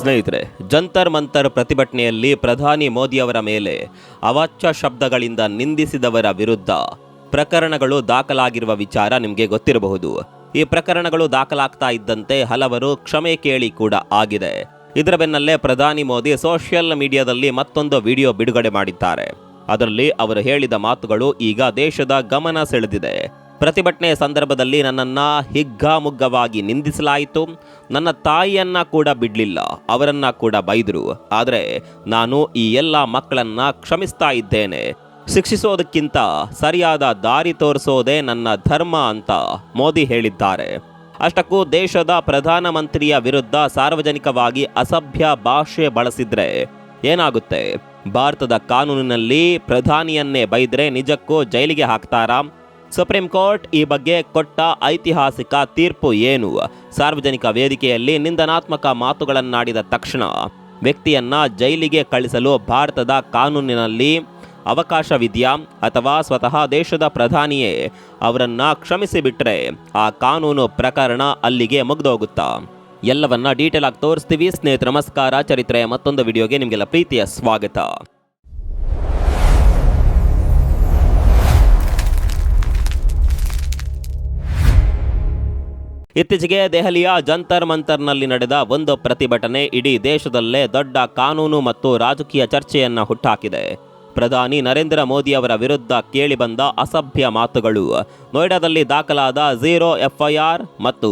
ಸ್ನೇಹಿತರೆ, ಜಂತರ್ ಮಂತರ್ ಪ್ರತಿಭಟನೆಯಲ್ಲಿ ಪ್ರಧಾನಿ ಮೋದಿಯವರ ಮೇಲೆ ಅವಾಚ್ಯ ಶಬ್ದಗಳಿಂದ ನಿಂದಿಸಿದವರ ವಿರುದ್ಧ ಪ್ರಕರಣಗಳು ದಾಖಲಾಗಿರುವ ವಿಚಾರ ನಿಮಗೆ ಗೊತ್ತಿರಬಹುದು. ಈ ಪ್ರಕರಣಗಳು ದಾಖಲಾಗ್ತಾ ಇದ್ದಂತೆ ಹಲವರು ಕ್ಷಮೆ ಕೇಳಿ ಕೂಡ ಆಗಿದೆ. ಇದರ ಬೆನ್ನಲ್ಲೇ ಪ್ರಧಾನಿ ಮೋದಿ ಸೋಷಿಯಲ್ ಮೀಡಿಯಾದಲ್ಲಿ ಮತ್ತೊಂದು ವಿಡಿಯೋ ಬಿಡುಗಡೆ ಮಾಡಿದ್ದಾರೆ. ಅದರಲ್ಲಿ ಅವರು ಹೇಳಿದ ಮಾತುಗಳು ಈಗ ದೇಶದ ಗಮನ ಸೆಳೆದಿದೆ. ಪ್ರತಿಭಟನೆಯ ಸಂದರ್ಭದಲ್ಲಿ ನನ್ನನ್ನು ಹಿಗ್ಗಾಮುಗ್ಗವಾಗಿ ನಿಂದಿಸಲಾಯಿತು, ನನ್ನ ತಾಯಿಯನ್ನ ಕೂಡ ಬಿಡಲಿಲ್ಲ, ಅವರನ್ನ ಕೂಡ ಬೈದರು. ಆದರೆ ನಾನು ಈ ಎಲ್ಲ ಮಕ್ಕಳನ್ನ ಕ್ಷಮಿಸ್ತಾ ಇದ್ದೇನೆ. ಶಿಕ್ಷಿಸೋದಕ್ಕಿಂತ ಸರಿಯಾದ ದಾರಿ ತೋರಿಸೋದೇ ನನ್ನ ಧರ್ಮ ಅಂತ ಮೋದಿ ಹೇಳಿದ್ದಾರೆ. ಅಷ್ಟಕ್ಕೂ ದೇಶದ ಪ್ರಧಾನಮಂತ್ರಿಯ ವಿರುದ್ಧ ಸಾರ್ವಜನಿಕವಾಗಿ ಅಸಭ್ಯ ಭಾಷೆ ಬಳಸಿದ್ರೆ ಏನಾಗುತ್ತೆ? ಭಾರತದ ಕಾನೂನಿನಲ್ಲಿ ಪ್ರಧಾನಿಯನ್ನೇ ಬೈದ್ರೆ ನಿಜಕ್ಕೂ ಜೈಲಿಗೆ ಹಾಕ್ತಾರಾ? ಸುಪ್ರೀಂ ಕೋರ್ಟ್ ಈ ಬಗ್ಗೆ ಕೊಟ್ಟ ಐತಿಹಾಸಿಕ ತೀರ್ಪು ಏನು? ಸಾರ್ವಜನಿಕ ವೇದಿಕೆಯಲ್ಲಿ ನಿಂದನಾತ್ಮಕ ಮಾತುಗಳನ್ನಾಡಿದ ತಕ್ಷಣ ವ್ಯಕ್ತಿಯನ್ನ ಜೈಲಿಗೆ ಕಳಿಸಲು ಭಾರತದ ಕಾನೂನಿನಲ್ಲಿ ಅವಕಾಶವಿದೆಯಾ? ಅಥವಾ ಸ್ವತಃ ದೇಶದ ಪ್ರಧಾನಿಯೇ ಅವರನ್ನ ಕ್ಷಮಿಸಿಬಿಟ್ರೆ ಆ ಕಾನೂನು ಪ್ರಕರಣ ಅಲ್ಲಿಗೆ ಮುಗಿದೋಗುತ್ತಾ? ಎಲ್ಲವನ್ನ ಡೀಟೇಲ್ ಆಗಿ ತೋರಿಸ್ತೀವಿ. ಸ್ನೇಹಿತರೆ ನಮಸ್ಕಾರ, ಚರಿತ್ರೆಯ ಮತ್ತೊಂದು ವಿಡಿಯೋಗೆ ನಿಮಗೆಲ್ಲ ಪ್ರೀತಿಯ ಸ್ವಾಗತ. ಇತ್ತೀಚೆಗೆ ದೆಹಲಿಯ ಜಂತರ್ ಮಂತರ್ನಲ್ಲಿ ನಡೆದ ಒಂದು ಪ್ರತಿಭಟನೆ ಇಡೀ ದೇಶದಲ್ಲೇ ದೊಡ್ಡ ಕಾನೂನು ಮತ್ತು ರಾಜಕೀಯ ಚರ್ಚೆಯನ್ನು ಹುಟ್ಟಾಕಿದೆ. ಪ್ರಧಾನಿ ನರೇಂದ್ರ ಮೋದಿ ಅವರ ವಿರುದ್ಧ ಕೇಳಿಬಂದ ಅಸಭ್ಯ ಮಾತುಗಳು, ನೋಯ್ಡಾದಲ್ಲಿ ದಾಖಲಾದ 0 FIR ಮತ್ತು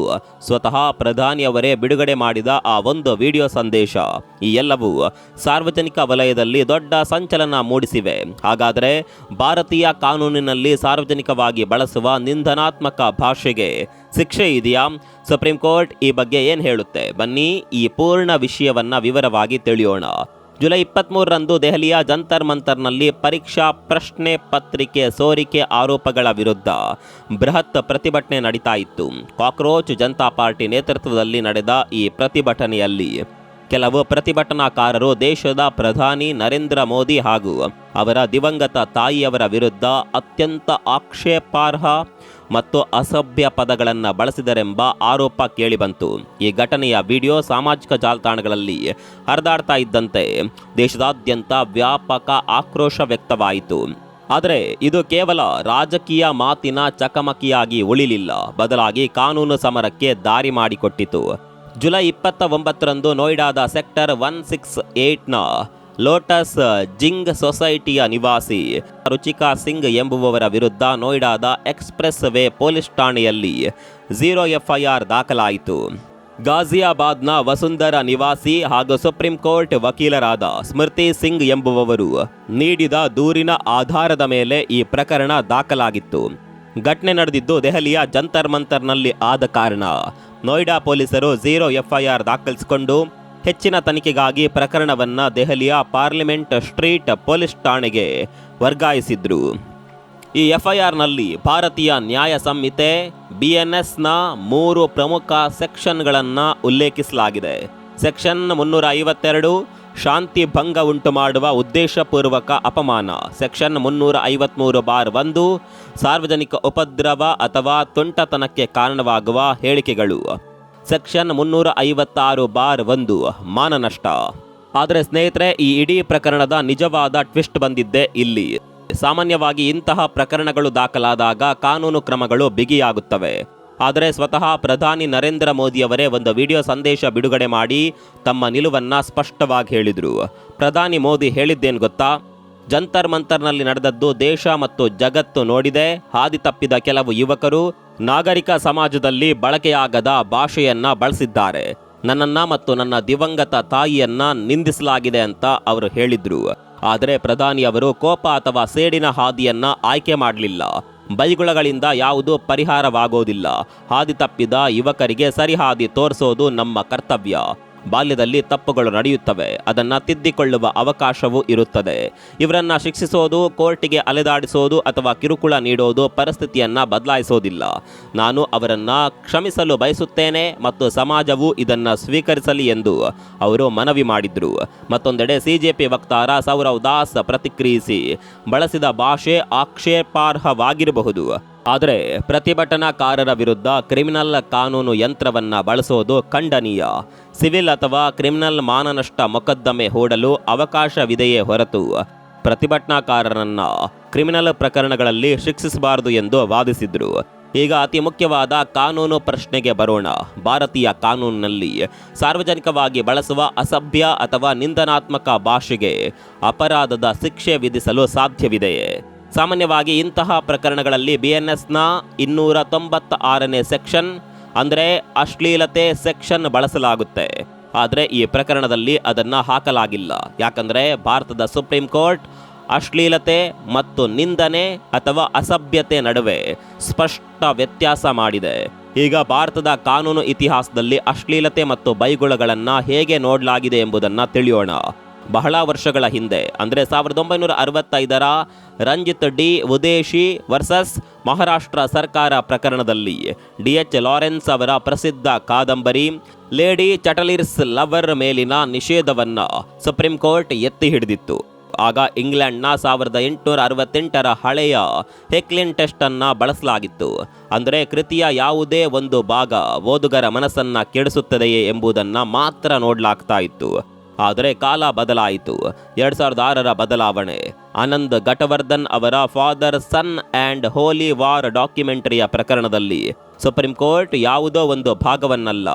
ಸ್ವತಃ ಪ್ರಧಾನಿಯವರೇ ಬಿಡುಗಡೆ ಮಾಡಿದ ಆ ಒಂದು ವಿಡಿಯೋ ಸಂದೇಶ, ಈ ಎಲ್ಲವೂ ಸಾರ್ವಜನಿಕ ವಲಯದಲ್ಲಿ ದೊಡ್ಡ ಸಂಚಲನ ಮೂಡಿಸಿವೆ. ಹಾಗಾದರೆ ಭಾರತೀಯ ಕಾನೂನಿನಲ್ಲಿ ಸಾರ್ವಜನಿಕವಾಗಿ ಬಳಸುವ ನಿಂದನಾತ್ಮಕ ಭಾಷೆಗೆ ಶಿಕ್ಷೆ ಇದೆಯಾ? ಸುಪ್ರೀಂ ಕೋರ್ಟ್ ಈ ಬಗ್ಗೆ ಏನು ಹೇಳುತ್ತೆ? ಬನ್ನಿ ಈ ಪೂರ್ಣ ವಿಷಯವನ್ನ ವಿವರವಾಗಿ ತಿಳಿಯೋಣ. ಜುಲೈ 23ರಂದು ದೆಹಲಿಯ ಜಂತರ್ ಮಂತರ್ನಲ್ಲಿ ಪರೀಕ್ಷಾ ಪ್ರಶ್ನೆ ಪತ್ರಿಕೆ ಸೋರಿಕೆ ಆರೋಪಗಳ ವಿರುದ್ಧ ಬೃಹತ್ ಪ್ರತಿಭಟನೆ ನಡೀತಾ ಇತ್ತು. ಕಾಕ್ರೋಚ್ ಜನತಾ ಪಾರ್ಟಿ ನೇತೃತ್ವದಲ್ಲಿ ನಡೆದ ಈ ಪ್ರತಿಭಟನೆಯಲ್ಲಿ ಕೆಲವು ಪ್ರತಿಭಟನಾಕಾರರು ದೇಶದ ಪ್ರಧಾನಿ ನರೇಂದ್ರ ಮೋದಿ ಹಾಗೂ ಅವರ ದಿವಂಗತ ತಾಯಿಯವರ ವಿರುದ್ಧ ಅತ್ಯಂತ ಆಕ್ಷೇಪಾರ್ಹ ಮತ್ತು ಅಸಭ್ಯ ಪದಗಳನ್ನು ಬಳಸಿದರೆಂಬ ಆರೋಪ ಕೇಳಿಬಂತು. ಈ ಘಟನೆಯ ವಿಡಿಯೋ ಸಾಮಾಜಿಕ ಜಾಲತಾಣಗಳಲ್ಲಿ ಹರಿದಾಡ್ತಾ ಇದ್ದಂತೆ ದೇಶದಾದ್ಯಂತ ವ್ಯಾಪಕ ಆಕ್ರೋಶ ವ್ಯಕ್ತವಾಯಿತು. ಆದರೆ ಇದು ಕೇವಲ ರಾಜಕೀಯ ಮಾತಿನ ಚಕಮಕಿಯಾಗಿ ಉಳಿಲಿಲ್ಲ, ಬದಲಾಗಿ ಕಾನೂನು ಸಮರಕ್ಕೆ ದಾರಿ ಮಾಡಿಕೊಟ್ಟಿತು. ಜುಲೈ 29ರಂದು ನೋಯ್ಡಾದ ಸೆಕ್ಟರ್ 168ನ ಲೋಟಸ್ ಜಿಂಗ್ ಸೊಸೈಟಿಯ ನಿವಾಸಿ ರುಚಿಕಾ ಸಿಂಗ್ ಎಂಬುವವರ ವಿರುದ್ಧ ನೋಯ್ಡಾದ ಎಕ್ಸ್ಪ್ರೆಸ್ ವೇ ಪೊಲೀಸ್ ಠಾಣೆಯಲ್ಲಿ 0 FIR ದಾಖಲಾಯಿತು. ಗಾಜಿಯಾಬಾದ್ನ ವಸುಂಧರ ನಿವಾಸಿ ಹಾಗೂ ಸುಪ್ರೀಂ ಕೋರ್ಟ್ ವಕೀಲರಾದ ಸ್ಮೃತಿ ಸಿಂಗ್ ಎಂಬುವವರು ನೀಡಿದ ದೂರಿನ ಆಧಾರದ ಮೇಲೆ ಈ ಪ್ರಕರಣ ದಾಖಲಾಗಿತ್ತು. ಘಟನೆ ನಡೆದಿದ್ದು ದೆಹಲಿಯ ಜಂತರ್ ಮಂತರ್ನಲ್ಲಿ ಆದ ಕಾರಣ ನೋಯ್ಡಾ ಪೊಲೀಸರು 0 FIR ದಾಖಲಿಸಿಕೊಂಡು ಹೆಚ್ಚಿನ ತನಿಖೆಗಾಗಿ ಪ್ರಕರಣವನ್ನು ದೆಹಲಿಯ ಪಾರ್ಲಿಮೆಂಟ್ ಸ್ಟ್ರೀಟ್ ಪೊಲೀಸ್ ಠಾಣೆಗೆ ವರ್ಗಾಯಿಸಿದ್ರು. ಈ FIRನಲ್ಲಿ ಭಾರತೀಯ ನ್ಯಾಯ ಸಂಹಿತೆ BNSನ 3 ಪ್ರಮುಖ ಸೆಕ್ಷನ್ಗಳನ್ನು ಉಲ್ಲೇಖಿಸಲಾಗಿದೆ. ಸೆಕ್ಷನ್ 352 ಶಾಂತಿ ಭಂಗ ಉಂಟು ಮಾಡುವ ಉದ್ದೇಶಪೂರ್ವಕ ಅಪಮಾನ, ಸೆಕ್ಷನ್ 353(1) ಸಾರ್ವಜನಿಕ ಉಪದ್ರವ ಅಥವಾ ತುಂಟತನಕ್ಕೆ ಕಾರಣವಾಗುವ ಹೇಳಿಕೆಗಳು, ಸೆಕ್ಷನ್ 356(1) ಮಾನನಷ್ಟ. ಆದರೆ ಸ್ನೇಹಿತರೆ, ಈ ಇಡೀ ಪ್ರಕರಣದ ನಿಜವಾದ ಟ್ವಿಸ್ಟ್ ಬಂದಿದ್ದೇ ಇಲ್ಲಿ. ಸಾಮಾನ್ಯವಾಗಿ ಇಂತಹ ಪ್ರಕರಣಗಳು ದಾಖಲಾದಾಗ ಕಾನೂನು ಕ್ರಮಗಳು ಬಿಗಿಯಾಗುತ್ತವೆ. ಆದರೆ ಸ್ವತಃ ಪ್ರಧಾನಿ ನರೇಂದ್ರ ಮೋದಿಯವರೇ ಒಂದು ವಿಡಿಯೋ ಸಂದೇಶ ಬಿಡುಗಡೆ ಮಾಡಿ ತಮ್ಮ ನಿಲುವನ್ನು ಸ್ಪಷ್ಟವಾಗಿ ಹೇಳಿದರು. ಪ್ರಧಾನಿ ಮೋದಿ ಹೇಳಿದ್ದೇನು ಗೊತ್ತಾ? ಜಂತರ್ ಮಂತರ್ನಲ್ಲಿ ನಡೆದದ್ದು ದೇಶ ಮತ್ತು ಜಗತ್ತು ನೋಡಿದೆ. ಹಾದಿ ತಪ್ಪಿದ ಕೆಲವು ಯುವಕರು ನಾಗರಿಕ ಸಮಾಜದಲ್ಲಿ ಬಳಕೆಯಾಗದ ಭಾಷೆಯನ್ನ ಬಳಸಿದ್ದಾರೆ. ನನ್ನನ್ನ ಮತ್ತು ನನ್ನ ದಿವಂಗತ ತಾಯಿಯನ್ನ ನಿಂದಿಸಲಾಗಿದೆ ಅಂತ ಅವರು ಹೇಳಿದ್ರು. ಆದರೆ ಪ್ರಧಾನಿ ಅವರು ಕೋಪ ಅಥವಾ ಸೇಡಿನ ಹಾದಿಯನ್ನ ಆಯ್ಕೆ ಮಾಡಲಿಲ್ಲ. ಬೈಗುಳಗಳಿಂದ ಯಾವುದೂ ಪರಿಹಾರವಾಗೋದಿಲ್ಲ. ಹಾದಿ ತಪ್ಪಿದ ಯುವಕರಿಗೆ ಸರಿ ಹಾದಿ ತೋರಿಸೋದು ನಮ್ಮ ಕರ್ತವ್ಯ. ಬಾಲ್ಯದಲ್ಲಿ ತಪ್ಪುಗಳು ನಡೆಯುತ್ತವೆ, ಅದನ್ನು ತಿದ್ದಿಕೊಳ್ಳುವ ಅವಕಾಶವೂ ಇರುತ್ತದೆ. ಇವರನ್ನು ಶಿಕ್ಷಿಸೋದು, ಕೋರ್ಟಿಗೆ ಅಲೆದಾಡಿಸೋದು ಅಥವಾ ಕಿರುಕುಳ ನೀಡೋದು ಪರಿಸ್ಥಿತಿಯನ್ನು ಬದಲಾಯಿಸೋದಿಲ್ಲ. ನಾನು ಅವರನ್ನು ಕ್ಷಮಿಸಲು ಬಯಸುತ್ತೇನೆ ಮತ್ತು ಸಮಾಜವು ಇದನ್ನು ಸ್ವೀಕರಿಸಲಿ ಎಂದು ಅವರು ಮನವಿ ಮಾಡಿದರು. ಮತ್ತೊಂದೆಡೆ ಸಿಜೆಪಿ ವಕ್ತಾರ ಸೌರವ್ ದಾಸ್ ಪ್ರತಿಕ್ರಿಯಿಸಿ, ಬಳಸಿದ ಭಾಷೆ ಆಕ್ಷೇಪಾರ್ಹವಾಗಿರಬಹುದು, ಆದರೆ ಪ್ರತಿಭಟನಾಕಾರರ ವಿರುದ್ಧ ಕ್ರಿಮಿನಲ್ ಕಾನೂನು ಯಂತ್ರವನ್ನ ಬಳಸೋದು ಖಂಡನೀಯ. ಸಿವಿಲ್ ಅಥವಾ ಕ್ರಿಮಿನಲ್ ಮಾನನಷ್ಟ ಮೊಕದ್ದಮೆ ಹೂಡಲು ಅವಕಾಶವಿದೆಯೇ ಹೊರತು ಪ್ರತಿಭಟನಾಕಾರರನ್ನ ಕ್ರಿಮಿನಲ್ ಪ್ರಕರಣಗಳಲ್ಲಿ ಶಿಕ್ಷಿಸಬಾರದು ಎಂದು ವಾದಿಸಿದ್ರು. ಈಗ ಅತಿ ಮುಖ್ಯವಾದ ಕಾನೂನು ಪ್ರಶ್ನೆಗೆ ಬರೋಣ. ಭಾರತೀಯ ಕಾನೂನಿನಲ್ಲಿ ಸಾರ್ವಜನಿಕವಾಗಿ ಬಳಸುವ ಅಸಭ್ಯ ಅಥವಾ ನಿಂದನಾತ್ಮಕ ಭಾಷೆಗೆ ಅಪರಾಧದ ಶಿಕ್ಷೆ ವಿಧಿಸಲು ಸಾಧ್ಯವಿದೆಯೇ? ಸಾಮಾನ್ಯವಾಗಿ ಇಂತಹ ಪ್ರಕರಣಗಳಲ್ಲಿ BNSನ 296ನೇ ಸೆಕ್ಷನ್ ಅಂದರೆ ಅಶ್ಲೀಲತೆ ಸೆಕ್ಷನ್ ಬಳಸಲಾಗುತ್ತೆ. ಆದರೆ ಈ ಪ್ರಕರಣದಲ್ಲಿ ಅದನ್ನು ಹಾಕಲಾಗಿಲ್ಲ. ಯಾಕಂದರೆ ಭಾರತದ ಸುಪ್ರೀಂ ಕೋರ್ಟ್ ಅಶ್ಲೀಲತೆ ಮತ್ತು ನಿಂದನೆ ಅಥವಾ ಅಸಭ್ಯತೆ ನಡುವೆ ಸ್ಪಷ್ಟ ವ್ಯತ್ಯಾಸ ಮಾಡಿದೆ. ಈಗ ಭಾರತದ ಕಾನೂನು ಇತಿಹಾಸದಲ್ಲಿ ಅಶ್ಲೀಲತೆ ಮತ್ತು ಬೈಗುಳಗಳನ್ನು ಹೇಗೆ ನೋಡಲಾಗಿದೆ ಎಂಬುದನ್ನು ತಿಳಿಯೋಣ. ಬಹಳ ವರ್ಷಗಳ ಹಿಂದೆ ಅಂದರೆ 1965ರ ರಂಜಿತ್ ಡಿ ಉದೇಶಿ ವರ್ಸಸ್ ಮಹಾರಾಷ್ಟ್ರ ಸರ್ಕಾರ ಪ್ರಕರಣದಲ್ಲಿ DH ಲಾರೆನ್ಸ್ ಅವರ ಪ್ರಸಿದ್ಧ ಕಾದಂಬರಿ ಲೇಡಿ ಚಟಲಿರ್ಸ್ ಲವರ್ ಮೇಲಿನ ನಿಷೇಧವನ್ನು ಸುಪ್ರೀಂ ಕೋರ್ಟ್ ಎತ್ತಿ ಹಿಡಿದಿತ್ತು. ಆಗ ಇಂಗ್ಲೆಂಡ್ನ 1868ರ ಹಳೆಯ ಹೆಕ್ಲಿನ್ ಟೆಸ್ಟ್ ಅನ್ನು ಬಳಸಲಾಗಿತ್ತು. ಅಂದರೆ ಕೃತಿಯ ಯಾವುದೇ ಒಂದು ಭಾಗ ಓದುಗರ ಮನಸ್ಸನ್ನು ಕೆಡಿಸುತ್ತದೆಯೇ ಎಂಬುದನ್ನು ಮಾತ್ರ ನೋಡಲಾಗ್ತಾ ಇತ್ತು. ಆದರೆ ಕಾಲ ಬದಲಾಯಿತು. 2006ರ ಬದಲಾವಣೆ ಆನಂದ್ ಘಟವರ್ಧನ್ ಅವರ father son and holy war ಡಾಕ್ಯುಮೆಂಟರಿಯ ಪ್ರಕರಣದಲ್ಲಿ ಸುಪ್ರೀಂ ಕೋರ್ಟ್ ಯಾವುದೋ ಒಂದು ಭಾಗವನ್ನಲ್ಲ,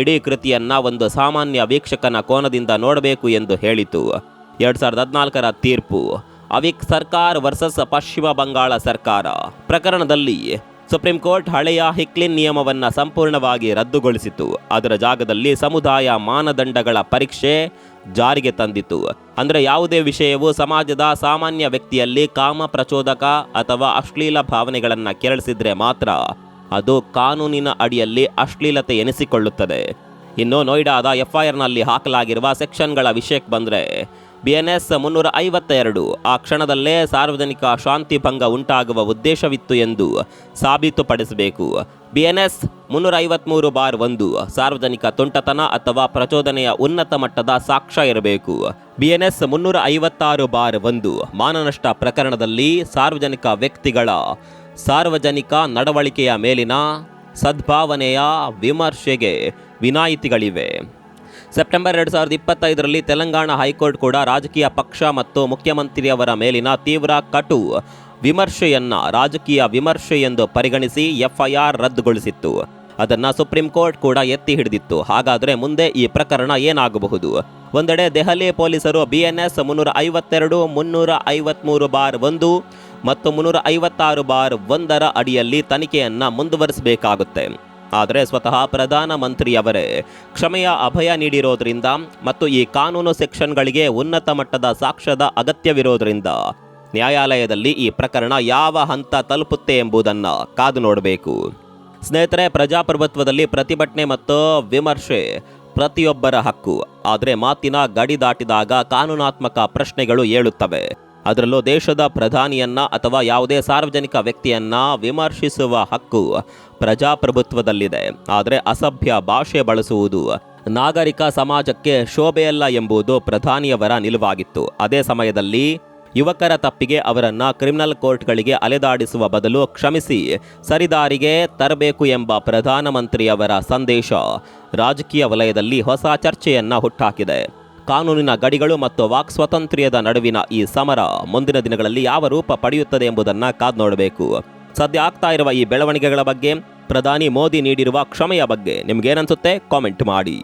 ಇಡೀ ಕೃತಿಯನ್ನ ಒಂದು ಸಾಮಾನ್ಯ ವೀಕ್ಷಕನ ಕೋನದಿಂದ ನೋಡಬೇಕು ಎಂದು ಹೇಳಿತು. 2014ರ ತೀರ್ಪು ಅವಿಕ್ ಸರ್ಕಾರ್ ವರ್ಸಸ್ ಪಶ್ಚಿಮ ಬಂಗಾಳ ಸರ್ಕಾರ ಪ್ರಕರಣದಲ್ಲಿ ಸುಪ್ರೀಂ ಕೋರ್ಟ್ ಹಳೆಯ ಹಿಕ್ಲಿನ್ ನಿಯಮವನ್ನು ಸಂಪೂರ್ಣವಾಗಿ ರದ್ದುಗೊಳಿಸಿತು. ಅದರ ಜಾಗದಲ್ಲಿ ಸಮುದಾಯ ಮಾನದಂಡಗಳ ಪರೀಕ್ಷೆ ಜಾರಿಗೆ ತಂದಿತು. ಅಂದರೆ ಯಾವುದೇ ವಿಷಯವು ಸಮಾಜದ ಸಾಮಾನ್ಯ ವ್ಯಕ್ತಿಯಲ್ಲಿ ಕಾಮ ಪ್ರಚೋದಕ ಅಥವಾ ಅಶ್ಲೀಲ ಭಾವನೆಗಳನ್ನು ಕೆರಳಿಸಿದ್ರೆ ಮಾತ್ರ ಅದು ಕಾನೂನಿನ ಅಡಿಯಲ್ಲಿ ಅಶ್ಲೀಲತೆ ಎನಿಸಿಕೊಳ್ಳುತ್ತದೆ. ಇನ್ನು ನೋಯ್ಡಾದ FIRನಲ್ಲಿ ಹಾಕಲಾಗಿರುವ ಸೆಕ್ಷನ್ಗಳ ವಿಷಯಕ್ಕೆ ಬಂದರೆ BNS 352 ಆ ಕ್ಷಣದಲ್ಲೇ ಸಾರ್ವಜನಿಕ ಶಾಂತಿ ಭಂಗ ಉಂಟಾಗುವ ಉದ್ದೇಶವಿತ್ತು ಎಂದು ಸಾಬೀತುಪಡಿಸಬೇಕು. BNS 353/1 ಸಾರ್ವಜನಿಕ ತುಂಟತನ ಅಥವಾ ಪ್ರಚೋದನೆಯ ಉನ್ನತ ಮಟ್ಟದ ಸಾಕ್ಷ್ಯ ಇರಬೇಕು. BNS 356/1 ಮಾನನಷ್ಟ ಪ್ರಕರಣದಲ್ಲಿ ಸಾರ್ವಜನಿಕ ವ್ಯಕ್ತಿಗಳ ಸಾರ್ವಜನಿಕ ನಡವಳಿಕೆಯ ಮೇಲಿನ ಸದ್ಭಾವನೆಯ ವಿಮರ್ಶೆಗೆ ವಿನಾಯಿತಿಗಳಿವೆ. ಸೆಪ್ಟೆಂಬರ್ 2025ರಲ್ಲಿ ತೆಲಂಗಾಣ ಹೈಕೋರ್ಟ್ ಕೂಡ ರಾಜಕೀಯ ಪಕ್ಷ ಮತ್ತು ಮುಖ್ಯಮಂತ್ರಿಯವರ ಮೇಲಿನ ತೀವ್ರ ಕಟು ವಿಮರ್ಶೆಯನ್ನು ರಾಜಕೀಯ ವಿಮರ್ಶೆ ಎಂದು ಪರಿಗಣಿಸಿ FIR ರದ್ದುಗೊಳಿಸಿತ್ತು. ಅದನ್ನು ಸುಪ್ರೀಂ ಕೋರ್ಟ್ ಕೂಡ ಎತ್ತಿ ಹಿಡಿದಿತ್ತು. ಹಾಗಾದರೆ ಮುಂದೆ ಈ ಪ್ರಕರಣ ಏನಾಗಬಹುದು? ಒಂದೆಡೆ ದೆಹಲಿ ಪೊಲೀಸರು BNS 352, 353/1 ಮತ್ತು 356/1ರ ಅಡಿಯಲ್ಲಿ ತನಿಖೆಯನ್ನು ಮುಂದುವರಿಸಬೇಕಾಗುತ್ತೆ. ಆದರೆ ಸ್ವತಃ ಪ್ರಧಾನಮಂತ್ರಿಯವರೇ ಕ್ಷಮೆಯ ಅಭಯ ನೀಡಿರೋದ್ರಿಂದ ಮತ್ತು ಈ ಕಾನೂನು ಸೆಕ್ಷನ್ಗಳಿಗೆ ಉನ್ನತ ಮಟ್ಟದ ಸಾಕ್ಷ್ಯದ ಅಗತ್ಯವಿರೋದ್ರಿಂದ ನ್ಯಾಯಾಲಯದಲ್ಲಿ ಈ ಪ್ರಕರಣ ಯಾವ ಹಂತ ತಲುಪುತ್ತೆ ಎಂಬುದನ್ನು ಕಾದು ನೋಡಬೇಕು. ಸ್ನೇಹಿತರೆ, ಪ್ರಜಾಪ್ರಭುತ್ವದಲ್ಲಿ ಪ್ರತಿಭಟನೆ ಮತ್ತು ವಿಮರ್ಶೆ ಪ್ರತಿಯೊಬ್ಬರ ಹಕ್ಕು. ಆದರೆ ಮಾತಿನ ಗಡಿ ದಾಟಿದಾಗ ಕಾನೂನಾತ್ಮಕ ಪ್ರಶ್ನೆಗಳು ಏಳುತ್ತವೆ. ಅದರಲ್ಲೂ ದೇಶದ ಪ್ರಧಾನಿಯನ್ನ ಅಥವಾ ಯಾವುದೇ ಸಾರ್ವಜನಿಕ ವ್ಯಕ್ತಿಯನ್ನ ವಿಮರ್ಶಿಸುವ ಹಕ್ಕು ಪ್ರಜಾಪ್ರಭುತ್ವದಲ್ಲಿದೆ. ಆದರೆ ಅಸಭ್ಯ ಭಾಷೆ ಬಳಸುವುದು ನಾಗರಿಕ ಸಮಾಜಕ್ಕೆ ಶೋಭೆಯಲ್ಲ ಎಂಬುದು ಪ್ರಧಾನಿಯವರ ನಿಲುವಾಗಿತ್ತು. ಅದೇ ಸಮಯದಲ್ಲಿ ಯುವಕರ ತಪ್ಪಿಗೆ ಅವರನ್ನು ಕ್ರಿಮಿನಲ್ ಕೋರ್ಟ್ಗಳಿಗೆ ಅಲೆದಾಡಿಸುವ ಬದಲು ಕ್ಷಮಿಸಿ ಸರಿದಾರಿಗೆ ತರಬೇಕು ಎಂಬ ಪ್ರಧಾನಮಂತ್ರಿಯವರ ಸಂದೇಶ ರಾಜಕೀಯ ವಲಯದಲ್ಲಿ ಹೊಸ ಚರ್ಚೆಯನ್ನು ಹುಟ್ಟಾಕಿದೆ. ಕಾನೂನಿನ ಗಡಿಗಳು ಮತ್ತು ವಾಕ್ ಸ್ವಾತಂತ್ರ್ಯದ ನಡುವಿನ ಈ ಸಮರ ಮುಂದಿನ ದಿನಗಳಲ್ಲಿ ಯಾವ ರೂಪ ಪಡೆಯುತ್ತದೆ ಎಂಬುದನ್ನು ಕಾದು ನೋಡಬೇಕು. ಸದ್ಯ ಆಗ್ತಾ ಇರುವ ಈ ಬೆಳವಣಿಗೆಗಳ ಬಗ್ಗೆ, ಪ್ರಧಾನಿ ಮೋದಿ ನೀಡಿರುವ ಕ್ಷಮೆಯ ಬಗ್ಗೆ ನಿಮ್ಗೇನನ್ಸುತ್ತೆ? ಕಾಮೆಂಟ್ ಮಾಡಿ.